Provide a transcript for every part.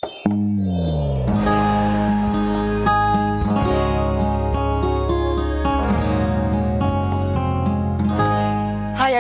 Hi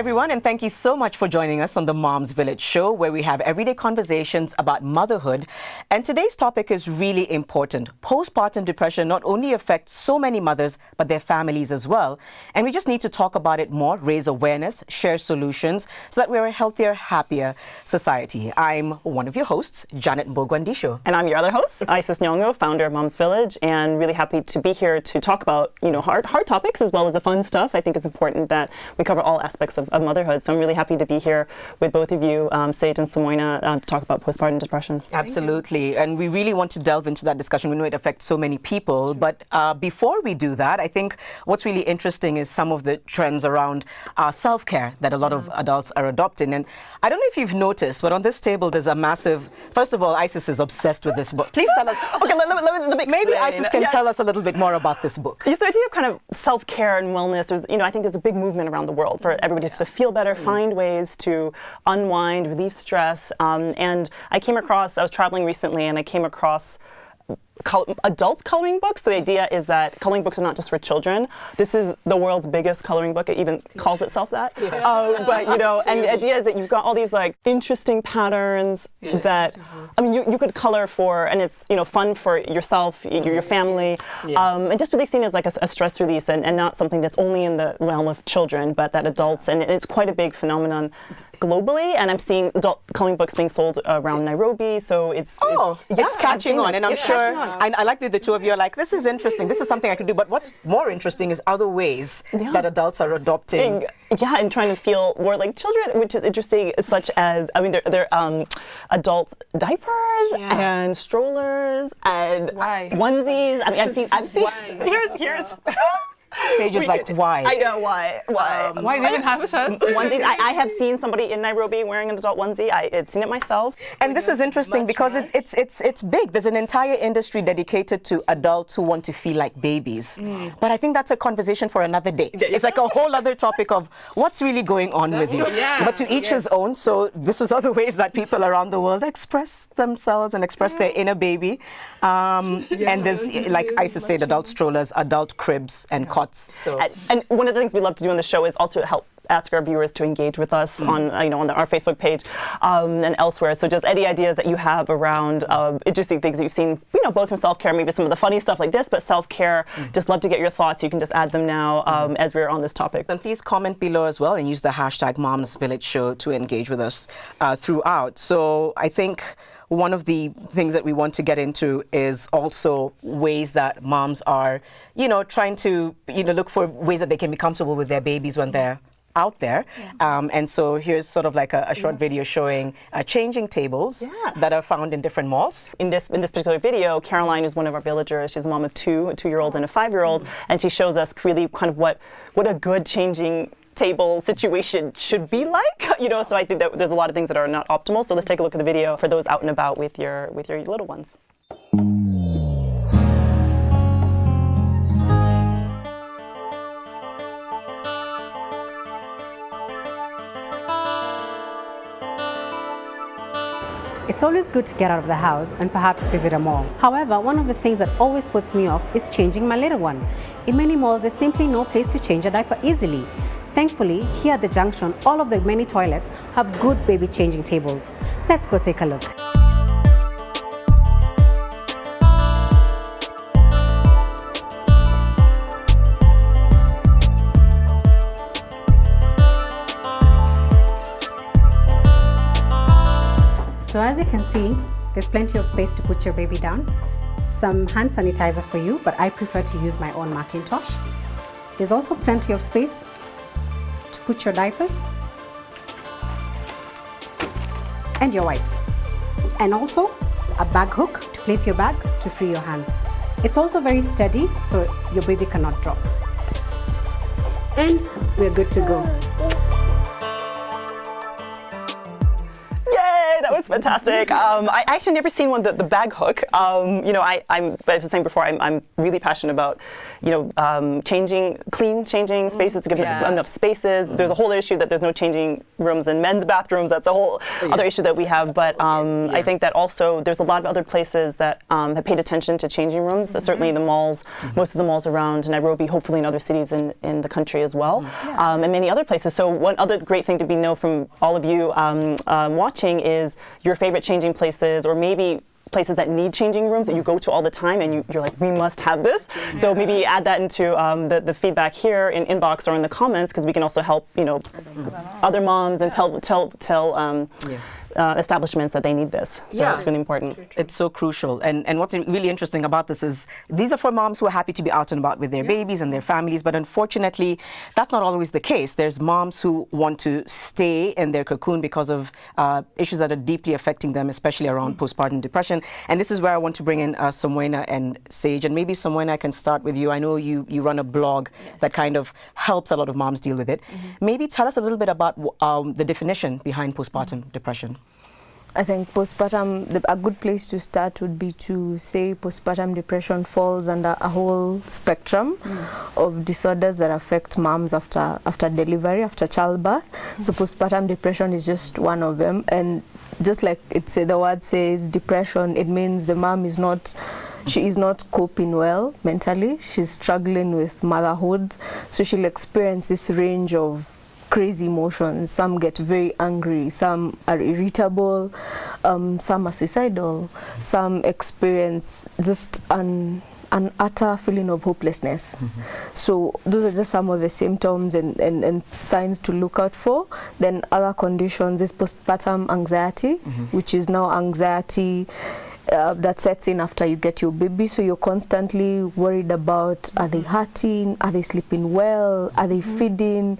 everyone, and thank you so much for joining us on the Mom's Village show, where we have everyday conversations about motherhood. And today's topic is really important. Postpartum depression not only affects so many mothers, but their families as well. And we just need to talk about it more, raise awareness, share solutions, so that we're a healthier, happier society. I'm one of your hosts, Janet Mbogwandisho. And I'm your other host, Isis Nyong'o, founder of Mom's Village, and really happy to be here to talk about, hard topics as well as the fun stuff. I think it's important that we cover all aspects of motherhood. So I'm really happy to be here with both of you, Sage and Samoina, to talk about postpartum depression. Absolutely. And we really want to delve into that discussion. We know it affects so many people. But before we do that, I think what's really interesting is some of the trends around self-care that a lot of adults are adopting. And I don't know if you've noticed, but on this table, there's a massive... First of all, Isis is obsessed with this book. Please tell us... Okay, let me maybe Isis can tell us a little bit more about this book. So I think of kind of self-care and wellness. There's, I think there's a big movement around the world for everybody just to feel better, find ways to unwind, relieve stress. And I was traveling recently and I came across adult coloring books. So the idea is that coloring books are not just for children. This is the world's biggest coloring book. It even calls itself that. But and the idea is that you've got all these like interesting patterns that, you could color for, and it's fun for yourself, your family, and just really seen as like a stress release and not something that's only in the realm of children, but that adults, and it's quite a big phenomenon globally. And I'm seeing adult coloring books being sold around Nairobi. So it's catching on, and I'm sure. I like the two of you are like, this is interesting. This is something I could do. But what's more interesting is other ways that adults are adopting. And trying to feel more like children, which is interesting, such as, they're adult diapers and strollers and onesies. I've seen. Here's. Sage is like, why? I know, why? Why do you even have a shirt? Onesies. I have seen somebody in Nairobi wearing an adult onesie. I've seen it myself. And this is interesting because it's big. There's an entire industry dedicated to adults who want to feel like babies. But I think that's a conversation for another day. It's like a whole other topic of what's really going on with you. But to each his own. So this is other ways that people around the world express themselves and express their inner baby. And there's, like Isis said, adult strollers, adult cribs, and cots. So. And one of the things we love to do on the show is also help ask our viewers to engage with us on our Facebook page and elsewhere. So just any ideas that you have around interesting things that you've seen, both from self-care, maybe some of the funny stuff like this, but self-care, just love to get your thoughts. You can just add them now as we're on this topic. And please comment below as well and use the hashtag Mom's Village Show to engage with us throughout. So I think one of the things that we want to get into is also ways that moms are, trying to, look for ways that they can be comfortable with their babies when they're out there. And so here's sort of like a short video showing changing tables that are found in different malls. In this particular video, Caroline is one of our villagers. She's a mom of two, a 2-year-old and a 5-year-old, and she shows us really kind of what a good changing table situation should be like, so I think that there's a lot of things that are not optimal. So let's take a look at the video for those out and about with your little ones. It's always good to get out of the house and perhaps visit a mall. However, one of the things that always puts me off is changing my little one. In many malls, there's simply no place to change a diaper easily. Thankfully, here at the junction, all of the many toilets have good baby changing tables. Let's go take a look. So as you can see, there's plenty of space to put your baby down. Some hand sanitizer for you, but I prefer to use my own Macintosh. There's also plenty of space to put your diapers and your wipes. And also a bag hook to place your bag to free your hands. It's also very steady, so your baby cannot drop. And we're good to go. was fantastic. I actually never seen one, the bag hook. You know, I was saying before, I'm really passionate about, you know, changing spaces to give enough spaces. There's a whole issue that there's no changing rooms in men's bathrooms. That's a whole other issue that we have. But I think that also there's a lot of other places that have paid attention to changing rooms. Certainly in the malls, most of the malls around Nairobi, hopefully in other cities in the country as well, and many other places. So one other great thing to know from all of you watching is your favorite changing places, or maybe places that need changing rooms that you go to all the time and you're like, we must have this. So maybe add that into the feedback here in inbox or in the comments, because we can also help, you know, other moms and tell establishments that they need this. So it's really important. It's so crucial. And what's really interesting about this is these are for moms who are happy to be out and about with their babies and their families, but unfortunately, that's not always the case. There's moms who want to stay in their cocoon because of issues that are deeply affecting them, especially around postpartum depression. And this is where I want to bring in Samoina and Sage. And maybe Samoina, I can start with you. I know you run a blog that kind of helps a lot of moms deal with it. Maybe tell us a little bit about the definition behind postpartum depression. I think postpartum, a good place to start would be to say postpartum depression falls under a whole spectrum of disorders that affect moms after delivery, after childbirth. So postpartum depression is just one of them. And just like the word says, depression, it means the mom is not, she is not coping well mentally. She's struggling with motherhood. So she'll experience this range of crazy emotions. Some get very angry, some are irritable, some are suicidal, some experience just an utter feeling of hopelessness. So those are just some of the symptoms and signs to look out for. Then other conditions is postpartum anxiety, which is now anxiety that sets in after you get your baby. So you're constantly worried about, are they hurting? Are they sleeping well? Are they feeding?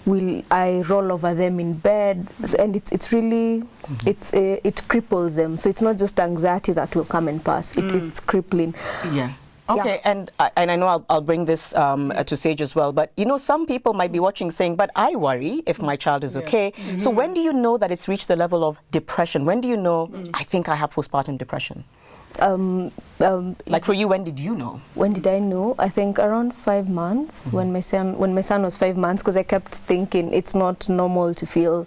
Will I roll over them in bed? And it's really, it cripples them. So it's not just anxiety that will come and pass. It's crippling. Okay, and I know I'll bring this to Sage as well, but you know, some people might be watching saying, but I worry if my child is okay. So when do you know that it's reached the level of depression? When do you know, I think I have postpartum depression? Like for you, when did you know? When did I know? I think around 5 months, when my son was 5 months, because I kept thinking it's not normal to feel,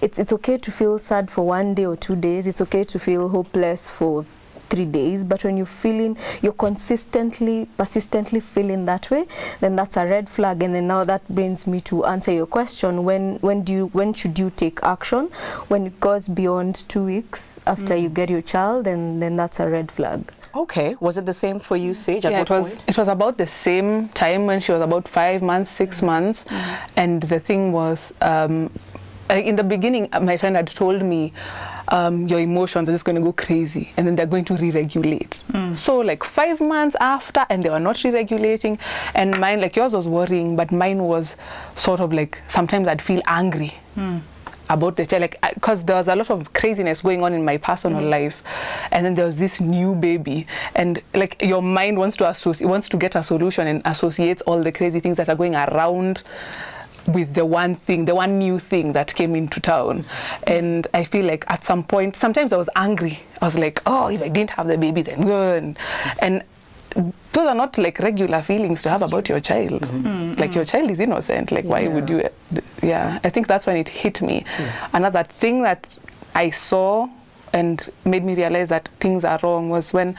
it's okay to feel sad for 1 day or 2 days. It's okay to feel hopeless for 3 days, but when you're persistently feeling that way, then that's a red flag. And then now that brings me to answer your question: when should you take action? When it goes beyond 2 weeks after you get your child, and then that's a red flag. Okay, was it the same for you, Sage? Yeah, it was about the same time when she was about 5 months, 6 months, and the thing was, in the beginning, my friend had told me, your emotions are just going to go crazy, and then they're going to re-regulate. So like 5 months after, and they were not re-regulating, and mine, like yours was worrying, but mine was sort of like, sometimes I'd feel angry about the child, like, because there was a lot of craziness going on in my personal life, and then there was this new baby, and like your mind wants to get a solution and associates all the crazy things that are going around with the one new thing that came into town. And I feel like at some point, sometimes I was angry. I was like, oh, if I didn't have the baby, then good. And those are not like regular feelings to have about your child. Like your child is innocent. Like why would you? I think that's when it hit me. Another thing that I saw and made me realize that things are wrong was when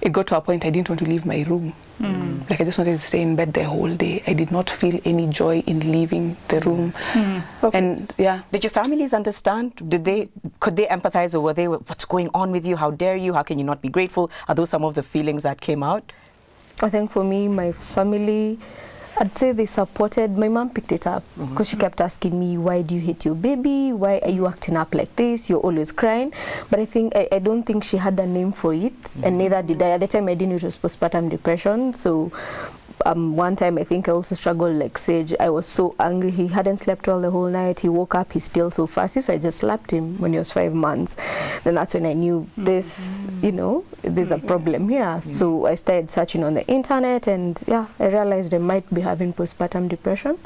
it got to a point I didn't want to leave my room. Like I just wanted to stay in bed the whole day. I did not feel any joy in leaving the room. And did your families understand? Could they empathize, or were they, what's going on with you? How dare you? How can you not be grateful? Are those some of the feelings that came out? I think for me, my family, I'd say they supported. My mom picked it up because she kept asking me, why do you hate your baby? Why are you acting up like this? You're always crying. But I don't think she had a name for it, and neither did I. At the time I didn't, it was postpartum depression. So one time I think I also struggled like Sage. I was so angry. He hadn't slept well the whole night. He woke up, he's still so fussy, so I just slapped him when he was 5 months. Then that's when I knew this, you know, there's a problem here. So I started searching on the internet, and I realized I might be having postpartum depression.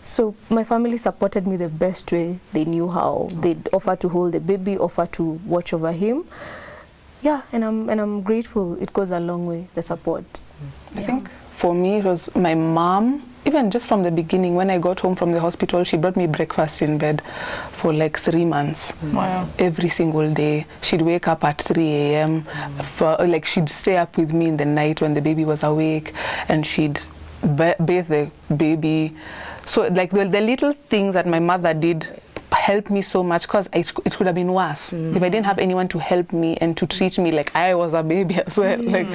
So my family supported me the best way they knew how. They'd offer to hold the baby, offer to watch over him. Yeah, and I'm grateful. It goes a long way, the support. I think for me it was my mom. Even just from the beginning, when I got home from the hospital, she brought me breakfast in bed for like 3 months. Wow. Every single day. She'd wake up at 3 a.m. Like she'd stay up with me in the night when the baby was awake, and she'd bathe the baby. So like the little things that my mother did helped me so much, because it could have been worse if I didn't have anyone to help me and to treat me like I was a baby as well. Like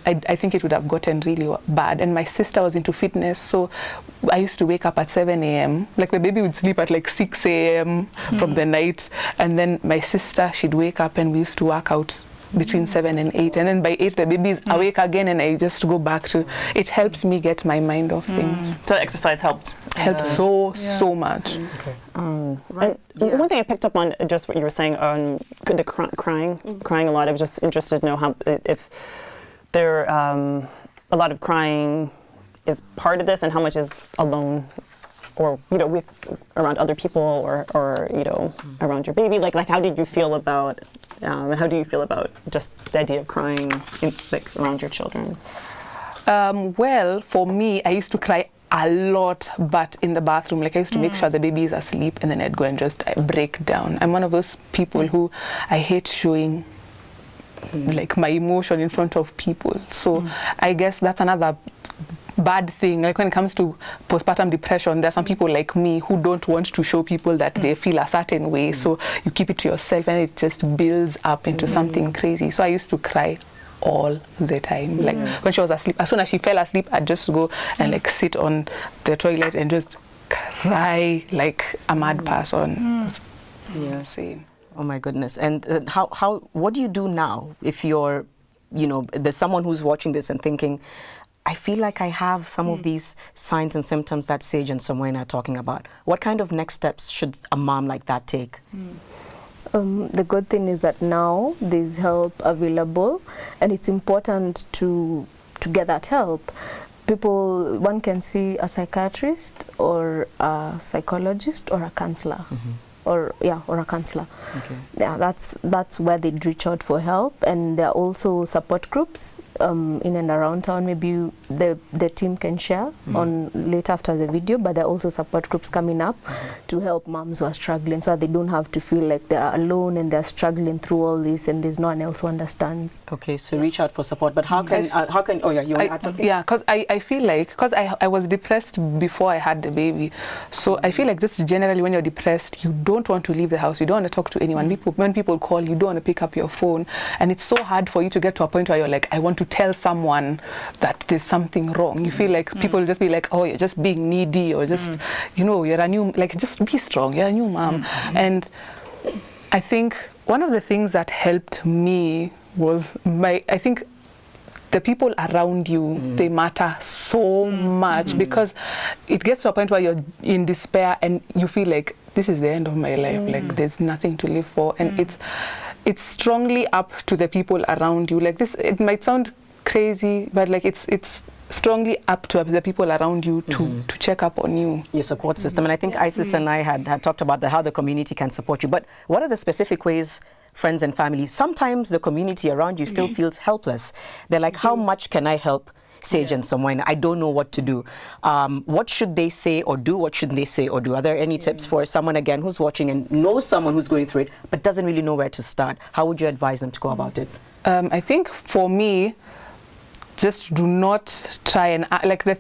I think it would have gotten really bad. And my sister was into fitness, so I used to wake up at 7 a.m. Like the baby would sleep at like 6 a.m. from the night, and then my sister, she'd wake up and we used to work out between 7 and 8, and then by 8 the baby is awake again, and I just go back to it. Helps me get my mind off things. So exercise helped so much. Okay. One thing I picked up on, just what you were saying on the crying a lot. I was just interested to know how, if there a lot of crying is part of this, and how much is alone, or with around other people, or around your baby. Like how did you feel about? How do you feel about just the idea of crying around your children? Well, for me, I used to cry a lot, but in the bathroom. Like I used to make sure the baby is asleep, and then I'd go and just break down. I'm one of those people who I hate showing like my emotion in front of people. So I guess that's another bad thing. Like when it comes to postpartum depression, there are some people like me who don't want to show people that they feel a certain way, so you keep it to yourself, and it just builds up into something crazy. So I used to cry all the time. Like when she was asleep, as soon as she fell asleep, I'd just go and like sit on the toilet and just cry like a mad person. Yeah, insane. Oh my goodness. And what do you do now if you're, there's someone who's watching this and thinking, I feel like I have some of these signs and symptoms that Sage and Samoina are talking about. What kind of next steps should a mom like that take? The good thing is that now there's help available, and it's important to get that help. One can see a psychiatrist or a psychologist or a counselor. Or a counselor. Okay. Yeah, that's where they'd reach out for help, and there are also support groups in and around town. Maybe the team can share on later after the video, but there are also support groups coming up to help moms who are struggling, so that they don't have to feel like they're alone and they're struggling through all this, and there's no one else who understands. Okay, so reach out for support. But how can you want to add something? Yeah, because I feel like, because I was depressed before I had the baby, so I feel like just generally when you're depressed, you don't want to leave the house, you don't want to talk to anyone. When people call, you don't want to pick up your phone, and it's so hard for you to get to a point where you're like, I want to tell someone that there's something wrong. You feel like people will just be like, oh, you're just being needy, or just you're a new, like, just be strong, you're a new mom. And I think one of the things that helped me was I think the people around you, they matter so much, because it gets to a point where you're in despair and you feel like, this is the end of my life, like there's nothing to live for. And it's strongly up to the people around you. Like this, it might sound crazy, but like it's strongly up to the people around you to check up on you. Your support system. And I think Isis and I had talked about how the community can support you. But what are the specific ways, friends and family, sometimes the community around you still feels helpless? They're like, how much can I help Sage and Samoina? I don't know what to do. What should they say or do? What shouldn't they say or do? Are there any tips for someone, again, who's watching and knows someone who's going through it but doesn't really know where to start? How would you advise them to go about it? I think for me, just do not try and act like that.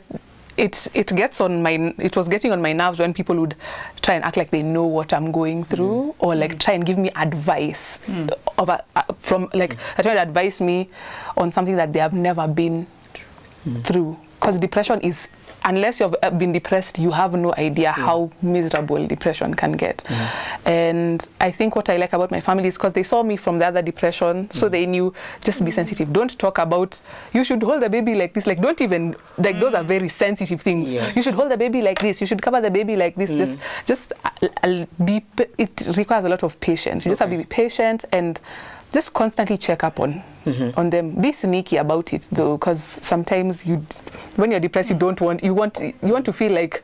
It was getting on my nerves when people would try and act like they know what I'm going through, or like try and give me advice from like try to advise me on something that they have never been through. Because depression is, unless you've been depressed, you have no idea how miserable depression can get. And I think what I like about my family is because they saw me from the other depression, so they knew, just be sensitive. Don't talk about, you should hold the baby like this. Like, don't even, like, those are very sensitive things. You should hold the baby like this. You should cover the baby like this. It requires a lot of patience. You just have to be patient and just constantly check up on them. Be sneaky about it though, because sometimes when you're depressed, you want to feel like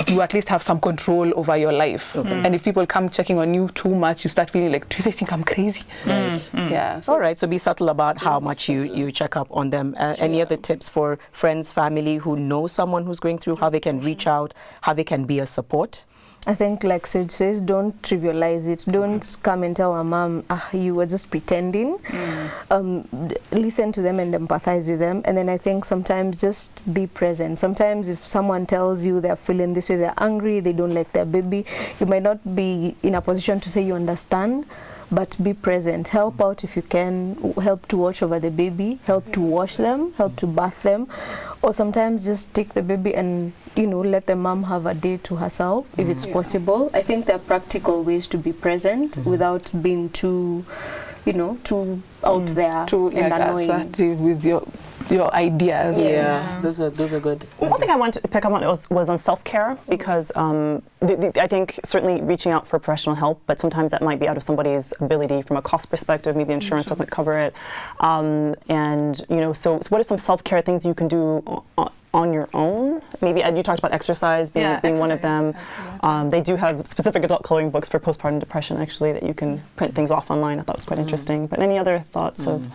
you at least have some control over your life. And if people come checking on you too much, you start feeling like, do they think I'm crazy? Right. Yeah. All right, so be subtle about how much you check up on them. Any other tips for friends, family who know someone who's going through, how they can reach out, how they can be a support? I think, like Sage says, don't trivialize it. Don't come and tell a mom, you were just pretending. Listen to them and empathize with them. And then I think sometimes just be present. Sometimes if someone tells you they're feeling this way, they're angry, they don't like their baby, you might not be in a position to say you understand, but be present. Help out if you can. Help to watch over the baby. Help to wash them. Help to bath them. Or sometimes just take the baby and, let the mom have a day to herself if it's possible. I think there are practical ways to be present without being too, too out there Too and annoying. assertive with your ideas. Yeah, those are good. One thing I wanted to pick up on was on self-care, because I think certainly reaching out for professional help, but sometimes that might be out of somebody's ability from a cost perspective. Maybe insurance doesn't cover it. So what are some self-care things you can do on your own? Maybe you talked about exercise being one of them. They do have specific adult coloring books for postpartum depression, actually, that you can print things off online. I thought was quite interesting. But any other thoughts of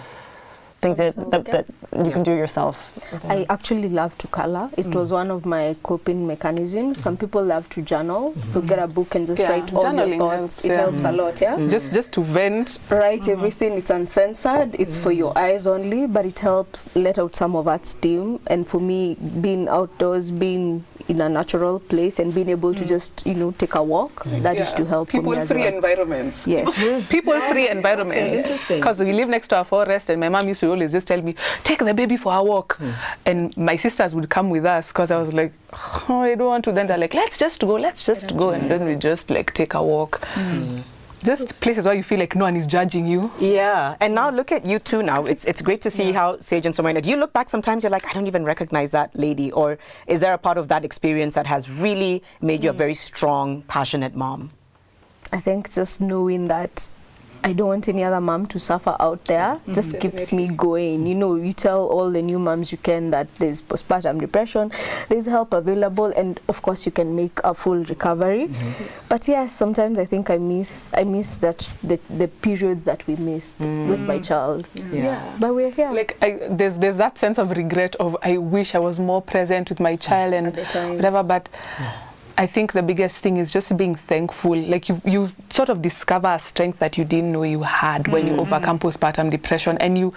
things that you can do yourself? I actually love to color. It was one of my coping mechanisms. Some people love to journal, so get a book and just write all your thoughts. It helps a lot, Just to vent. Write everything. It's uncensored. It's for your eyes only, but it helps let out some of that steam. And for me, being outdoors, being in a natural place and being able to just, take a walk, that is to help me as People-free well. environments. Yes. People-free environments. Because we live next to a forest, and my mom used to always just tell me, take the baby for a walk. And my sisters would come with us, because I was like, I don't want to. Then they're like, let's just go. And then we just take a walk. Just places where you feel like no one is judging you. Yeah, and now look at you two now. It's great to see how Sage and Samoina, do you look back sometimes, you're like, I don't even recognize that lady? Or is there a part of that experience that has really made you a very strong, passionate mom? I think just knowing that I don't want any other mom to suffer out there just keeps me going. You tell all the new moms you can that there's postpartum depression, there's help available, and of course you can make a full recovery. But yes, sometimes I think I miss that the periods that we missed with my child. But we're here. There's that sense of regret of I wish I was more present with my child and whatever, but I think the biggest thing is just being thankful. You sort of discover a strength that you didn't know you had when you overcome postpartum depression, and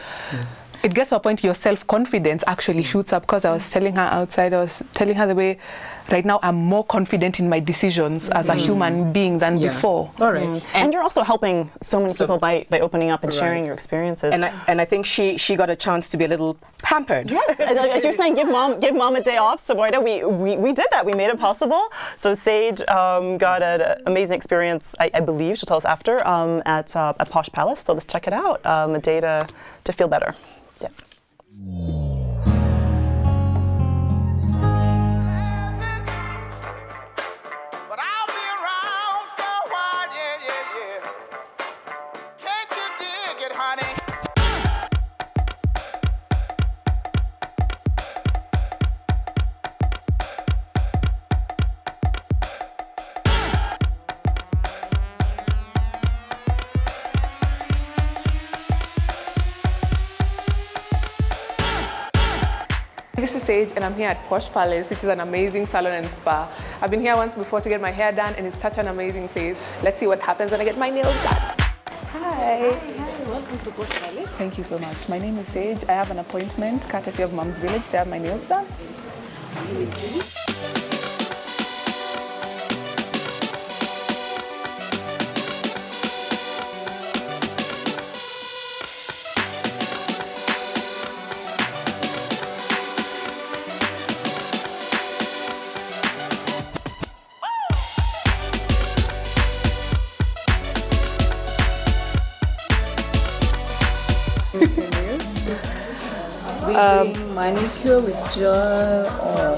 it gets to a point your self-confidence actually shoots up, because I was telling her outside, I was telling her the way right now I'm more confident in my decisions as a human being than before. All right. And you're also helping so many people by opening up and sharing your experiences. And I think she got a chance to be a little pampered. Yes, as you're saying, give mom a day off. Samoina, we did that. We made it possible. So Sage got an amazing experience, I believe, she'll tell us after, at Posh Palace. So let's check it out. A day to feel better. Yeah. This is Sage, and I'm here at Posh Palace, which is an amazing salon and spa. I've been here once before to get my hair done, and it's such an amazing place. Let's see what happens when I get my nails done. Hi. Hi, welcome to Post Palace. Thank you so much. My name is Sage. I have an appointment, courtesy of Mom's Village, to have my nails done. Manicure with gel or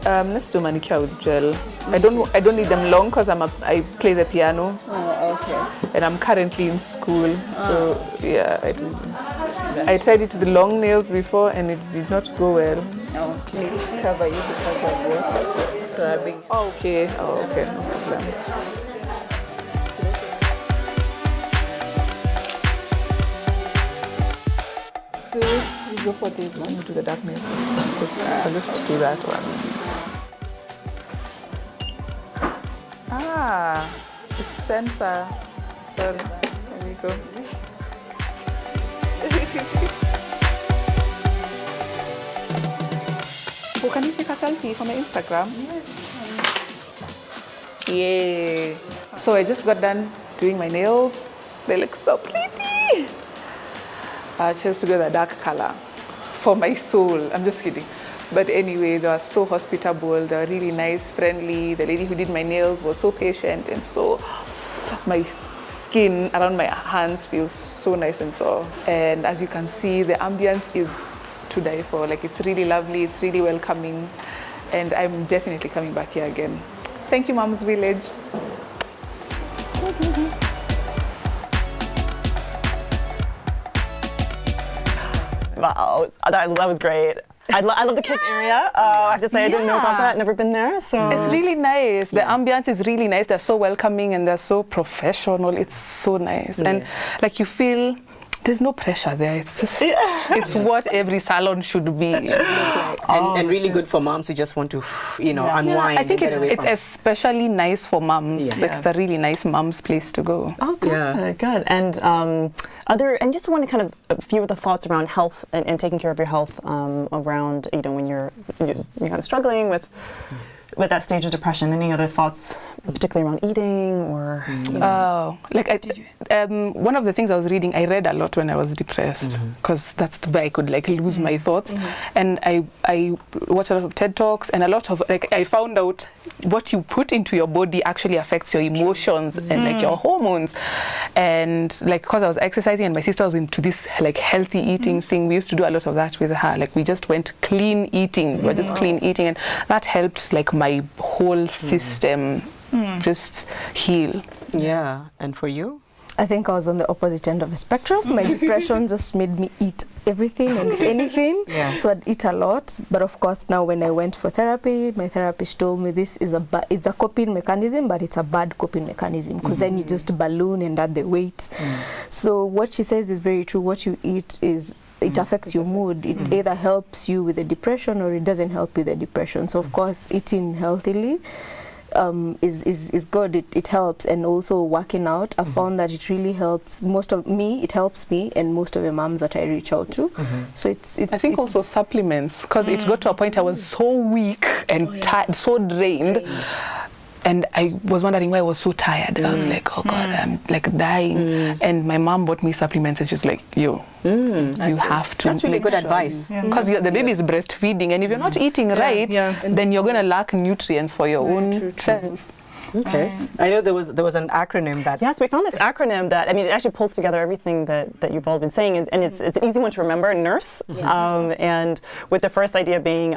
Let's do manicure with gel. I don't need them long because I play the piano. okay. And I'm currently in school, so yeah. I tried it with long nails before, and it did not go well. Okay. Cover you because of water. Scrubbing. Oh, okay. Oh, okay. No problem. So you go for this one. Do the darkness. I'll just do that one. Ah, it's sensor. Sorry. There we go. Oh, can you take a selfie for my Instagram? Yeah. So I just got done doing my nails. They look so pretty. I chose to go the dark color for my soul. I'm just kidding. But anyway, they were so hospitable. They were really nice, friendly. The lady who did my nails was so patient, and so my skin around my hands feels so nice and soft. And as you can see, the ambience is to die for. Like, it's really lovely, it's really welcoming, and I'm definitely coming back here again. Thank you, Mom's Village. Wow, that was great. I love the kids area. I have to say, I didn't know about that. Never been there. So It's really nice. The ambience is really nice. They're so welcoming and they're so professional. It's so nice. And like, you feel there's no pressure there. It's just, it's what every salon should be. And really good for moms who just want to, unwind. I think and get away it's from especially nice for mums. Yeah. Like, it's a really nice mom's place to go. Oh, good, good. And and just want to kind of a few of the thoughts around health and taking care of your health around, when you're kind of struggling with that stage of depression. Any other thoughts, particularly around eating or? One of the things I was reading, I read a lot when I was depressed, because that's the way I could lose my thoughts. And I watched a lot of TED Talks, and a lot of I found out what you put into your body actually affects your emotions and your hormones. And because I was exercising and my sister was into this healthy eating thing, we used to do a lot of that with her. We just went clean eating. We were just clean eating, and that helped my whole system just heal. Yeah, and for you? I think I was on the opposite end of the spectrum. My depression just made me eat everything and anything. So I'd eat a lot. But of course, now when I went for therapy, my therapist told me this is it's a coping mechanism, but it's a bad coping mechanism, because then you just balloon and add the weight. So what she says is very true. What you eat it affects your mood. It either helps you with the depression or it doesn't help with the depression. So of course, eating healthily is good. It helps. And also working out, I found that it really helps. It helps me and most of the moms that I reach out to. So I think also supplements, because it got to a point I was so weak and tired, so drained. And I was wondering why I was so tired. I was like, oh God, I'm dying. And my mom bought me supplements, and she's like, you have to. That's really good advice. Because the baby is breastfeeding, and if you're not eating right, then you're going to lack nutrients for your own self. Okay. I know there was an acronym that... Yes, we found this acronym that, it actually pulls together everything that you've all been saying, and it's an easy one to remember, NURSE, and with the first idea being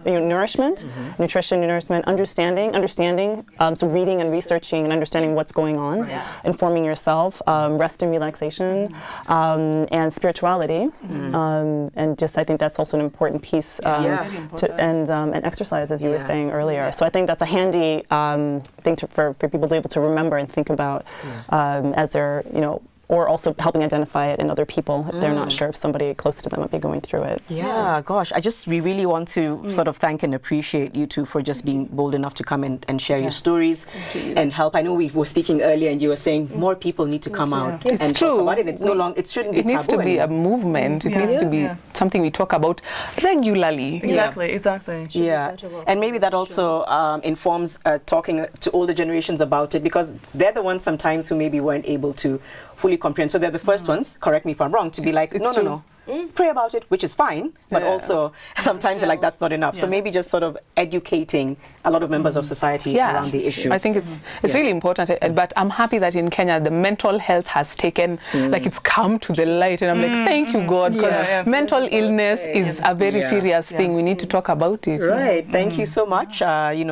nourishment, nutrition, nourishment, understanding, so reading and researching and understanding what's going on, informing yourself, rest and relaxation, and spirituality, and just I think that's also an important piece, and exercise, as you were saying earlier. So I think that's a handy thing for people to be able to remember and think about as they're, or also helping identify it in other people if they're not sure if somebody close to them might be going through it. Yeah, gosh, we really want to sort of thank and appreciate you two for just being bold enough to come and share your stories and help. I know we were speaking earlier and you were saying more people need to come out and talk about it. It's no longer, it shouldn't be taboo. It needs to be a movement. It needs to be something we talk about regularly. Exactly. Yeah, and maybe that also informs talking to older generations about it, because they're the ones sometimes who maybe weren't able to fully comprehend. So they're the first ones, correct me if I'm wrong, to be like, no. Pray about it, which is fine, but also sometimes you're like, that's not enough. So maybe just sort of educating a lot of members of society around the issue. I think it's really important, but I'm happy that in Kenya the mental health has taken, it's come to the light, and I'm like, thank you God, because mental illness is a very serious thing. We need to talk about it. Right. Thank you so much,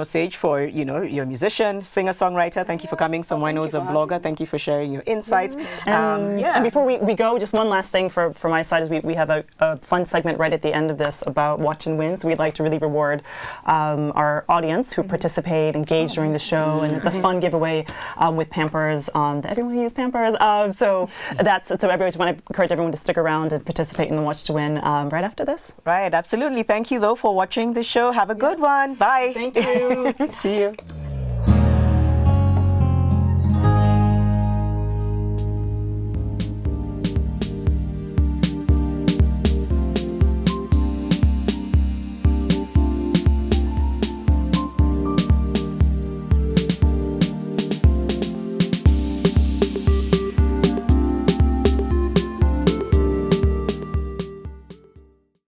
Sage, for you're a musician, singer-songwriter. Thank you for coming. Samoina is a blogger. Thank you for sharing your insights. And before we go, just one last thing for my side as we we have a fun segment right at the end of this about watch and win. So we'd like to really reward our audience who participate, engage during the show, and it's a fun giveaway with Pampers. Everyone use Pampers. So I want to encourage everyone to stick around and participate in the Watch to Win right after this. Right, absolutely. Thank you, though, for watching the show. Have a good one. Bye. Thank you. See you.